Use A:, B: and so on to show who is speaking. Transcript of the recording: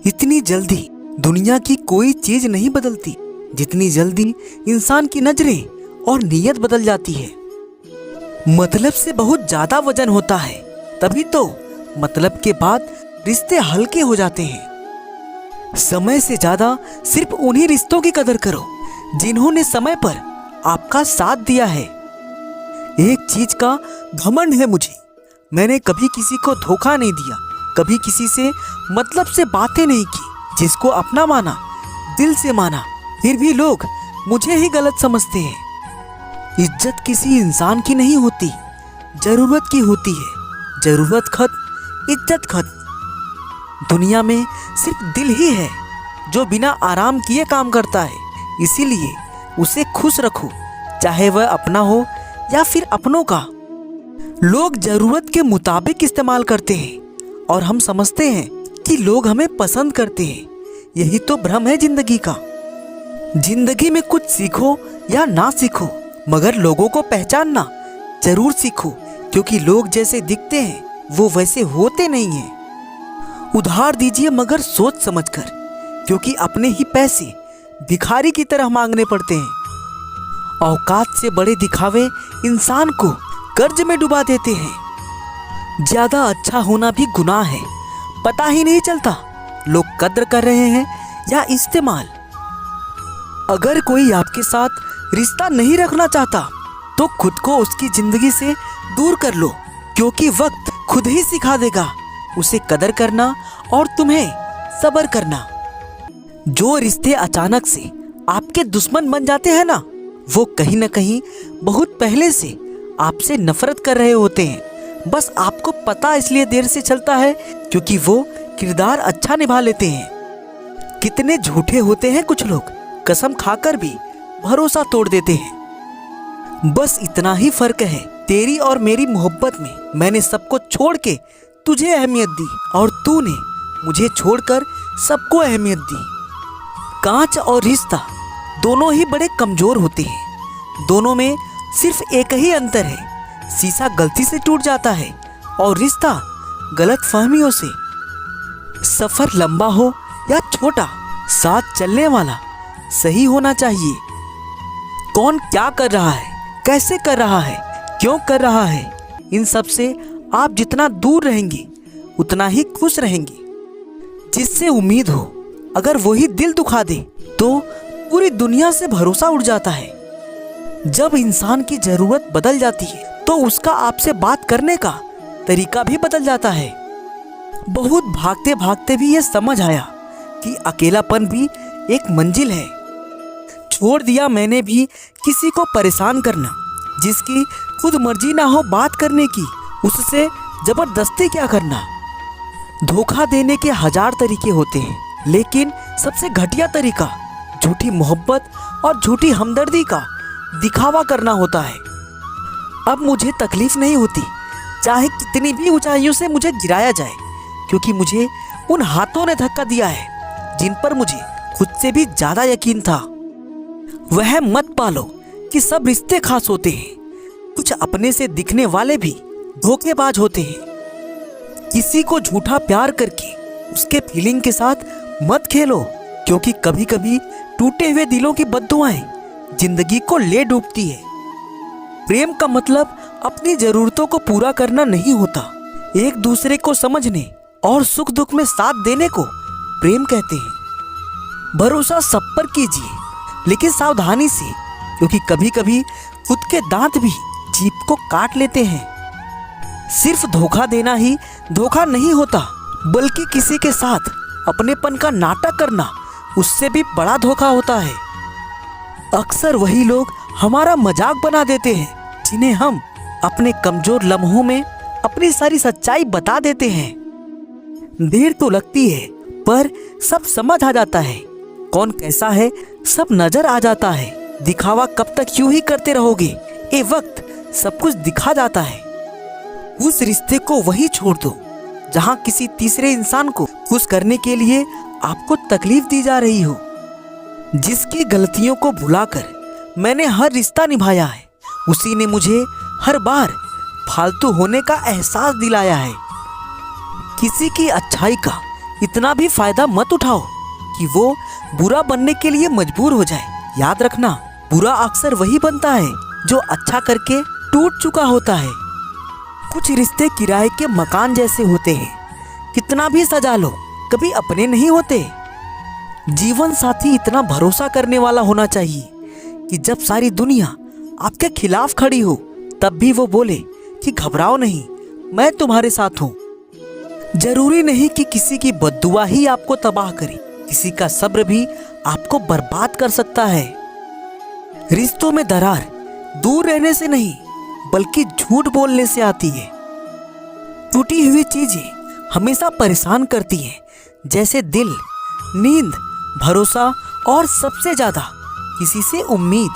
A: इतनी जल्दी दुनिया की कोई चीज नहीं बदलती जितनी जल्दी इंसान की नजरें और नीयत बदल जाती है। मतलब से बहुत ज्यादा वजन होता है, तभी तो मतलब के बाद रिश्ते हल्के हो जाते हैं। समय से ज्यादा सिर्फ उन्हीं रिश्तों की कदर करो जिन्होंने समय पर आपका साथ दिया है। एक चीज का घमंड है मुझे, मैंने कभी किसी को धोखा नहीं दिया, कभी किसी से मतलब से बातें नहीं की, जिसको अपना माना, दिल से माना, फिर भी लोग मुझे ही गलत समझते हैं। इज्जत किसी इंसान की नहीं होती, जरूरत की होती है। जरूरत खत्म, इज्जत खत्म। दुनिया में सिर्फ दिल ही है जो बिना आराम किए काम करता है, इसीलिए उसे खुश रखो, चाहे वह अपना हो या फिर अपनों का। लोग जरूरत के मुताबिक इस्तेमाल करते हैं और हम समझते हैं कि लोग हमें पसंद करते हैं। यही तो भ्रम है जिंदगी का। जिंदगी में कुछ सीखो या ना सीखो, मगर लोगों को पहचानना जरूर सीखो, क्योंकि लोग जैसे दिखते हैं वो वैसे होते नहीं हैं। उधार दीजिए मगर सोच समझकर, क्योंकि अपने ही पैसे भिखारी की तरह मांगने पड़ते हैं। औकात से बड़े दिखावे इंसान को कर्ज में डुबा देते हैं। ज्यादा अच्छा होना भी गुनाह है, पता ही नहीं चलता लोग कद्र कर रहे हैं या इस्तेमाल। अगर कोई आपके साथ रिश्ता नहीं रखना चाहता तो खुद को उसकी जिंदगी से दूर कर लो, क्योंकि वक्त खुद ही सिखा देगा उसे कदर करना और तुम्हें सब्र करना। जो रिश्ते अचानक से आपके दुश्मन बन जाते हैं ना, वो कहीं ना कहीं बहुत पहले से आपसे नफरत कर रहे होते हैं। बस आपको पता इसलिए देर से चलता है क्योंकि वो किरदार अच्छा निभा लेते हैं। कितने झूठे होते हैं कुछ लोग, कसम खाकर भी भरोसा तोड़ देते हैं। बस इतना ही फर्क है तेरी और मेरी मोहब्बत में। मैंने सबको छोड़ के तुझे अहमियत दी और तूने मुझे छोड़कर सबको अहमियत दी। कांच और रिश्ता दोनों ही बड़े कमजोर होते हैं। दोनों में सिर्फ एक ही अंतर है, शीशा गलती से टूट जाता है और रिश्ता गलत फहमियों से। सफर लंबा हो या छोटा, साथ चलने वाला सही होना चाहिए। कौन क्या कर रहा है, कैसे कर रहा है, क्यों कर रहा है, इन सब से आप जितना दूर रहेंगे उतना ही खुश रहेंगे। जिससे उम्मीद हो अगर वही दिल दुखा दे तो पूरी दुनिया से भरोसा उड़ जाता है। जब इंसान की जरूरत बदल जाती है तो उसका आपसे बात करने का तरीका भी बदल जाता है। बहुत भागते भागते भी ये समझ आया कि अकेलापन भी एक मंजिल है। छोड़ दिया मैंने भी किसी को परेशान करना, जिसकी खुद मर्जी ना हो बात करने की, उससे जबरदस्ती क्या करना। धोखा देने के 1000 तरीके होते हैं, लेकिन सबसे घटिया तरीका झूठी मोहब्बत और झूठी हमदर्दी का दिखावा करना होता है। अब मुझे तकलीफ नहीं होती चाहे कितनी भी ऊंचाइयों से मुझे गिराया जाए, क्योंकि मुझे उन हाथों ने धक्का दिया है जिन पर मुझे खुद से भी ज्यादा यकीन था। वह मत पालो कि सब रिश्ते खास होते हैं, कुछ अपने से दिखने वाले भी धोखेबाज होते हैं। किसी को झूठा प्यार करके उसके फीलिंग के साथ मत खेलो, क्योंकि कभी कभी टूटे हुए दिलों की बद्दुआएं जिंदगी को ले डूबती है। प्रेम का मतलब अपनी जरूरतों को पूरा करना नहीं होता, एक दूसरे को समझने और सुख दुख में साथ देने को प्रेम कहते हैं। भरोसा सब पर कीजिए, लेकिन सावधानी से, क्योंकि कभी कभी खुद के दांत भी जीभ को काट लेते हैं। सिर्फ धोखा देना ही धोखा नहीं होता, बल्कि किसी के साथ अपनेपन का नाटक करना उससे भी बड़ा धोखा होता है। अक्सर वही लोग हमारा मजाक बना देते हैं जिन्हें हम अपने कमजोर लम्हों में अपनी सारी सच्चाई बता देते हैं। देर तो लगती है पर सब समझ आ जाता है, कौन कैसा है सब नजर आ जाता है। दिखावा कब तक यूं ही करते रहोगे, ये वक्त सब कुछ दिखा जाता है। उस रिश्ते को वही छोड़ दो जहां किसी तीसरे इंसान को खुश करने के लिए आपको तकलीफ दी जा रही हो। जिसकी गलतियों को भुलाकर मैंने हर रिश्ता निभाया है, उसी ने मुझे हर बार फालतू होने का एहसास दिलाया है। किसी की अच्छाई का इतना भी फायदा मत उठाओ कि वो बुरा बनने के लिए मजबूर हो जाए। याद रखना, बुरा अक्सर वही बनता है जो अच्छा करके टूट चुका होता है। कुछ रिश्ते किराए के मकान जैसे होते हैं, कितना भी सजा लो कभी अपने नहीं होते। जीवन साथी इतना भरोसा करने वाला होना चाहिए कि जब सारी दुनिया आपके खिलाफ खड़ी हो तब भी वो बोले कि घबराओ नहीं, मैं तुम्हारे साथ हूं। जरूरी नहीं कि किसी की बद्दुआ ही आपको तबाह करे, किसी का सब्र भी आपको बर्बाद कर सकता है। रिश्तों में दरार दूर रहने से नहीं बल्कि झूठ बोलने से आती है। टूटी हुई चीजें हमेशा परेशान करती हैं, जैसे दिल, नींद, भरोसा और सबसे ज्यादा किसी से उम्मीद।